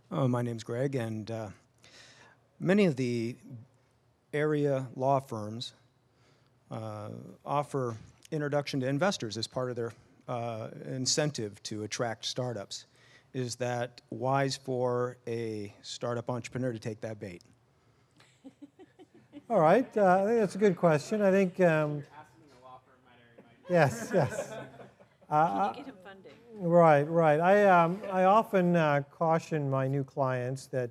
My name's Greg, and many of the area law firms offer introduction to investors as part of their incentive to attract startups. Is that wise for a startup entrepreneur to take that bait? All right, I think that's a good question. I think, yes, yes. Can you get him funding? Right. I often caution my new clients that,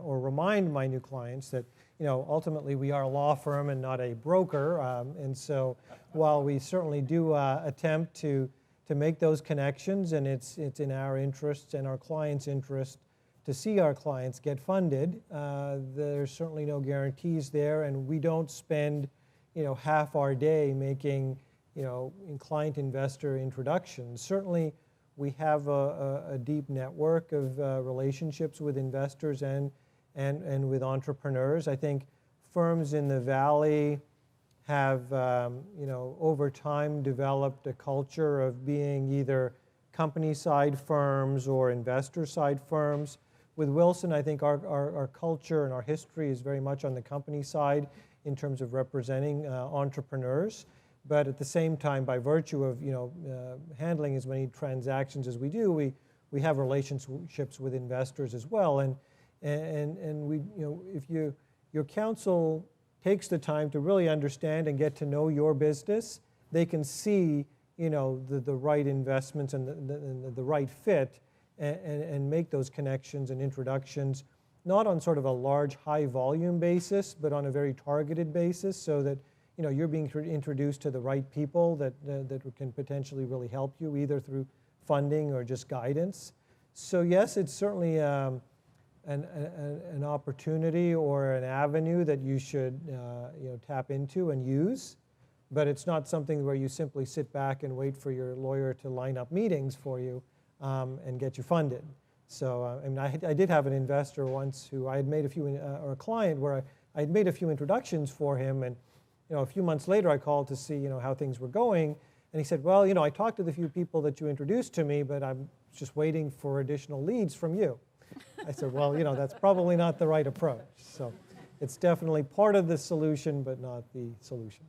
or remind my new clients that, ultimately we are a law firm and not a broker. And so while we certainly do attempt to make those connections, and it's in our interest and our clients' interest to see our clients get funded, there's certainly no guarantees there, and we don't spend, half our day making, client investor introductions. Certainly, we have a deep network of relationships with investors and with entrepreneurs. I think firms in the Valley have, over time developed a culture of being either company-side firms or investor-side firms. With Wilson, I think our culture and our history is very much on the company side in terms of representing entrepreneurs. But at the same time, by virtue of handling as many transactions as we do, we have relationships with investors as well. And we, if your counsel takes the time to really understand and get to know your business, they can see the right investments and the right fit, and make those connections and introductions, not on sort of a large high volume basis, but on a very targeted basis, so that you're being introduced to the right people that can potentially really help you, either through funding or just guidance. So yes, it's certainly an opportunity or an avenue that you should tap into and use, but it's not something where you simply sit back and wait for your lawyer to line up meetings for you and get you funded. So I did have an investor once who I had made or a client where I had made a few introductions for him, and a few months later I called to see how things were going, and he said, well, I talked to the few people that you introduced to me, but I'm just waiting for additional leads from you. I said, well, that's probably not the right approach. So it's definitely part of the solution, but not the solution.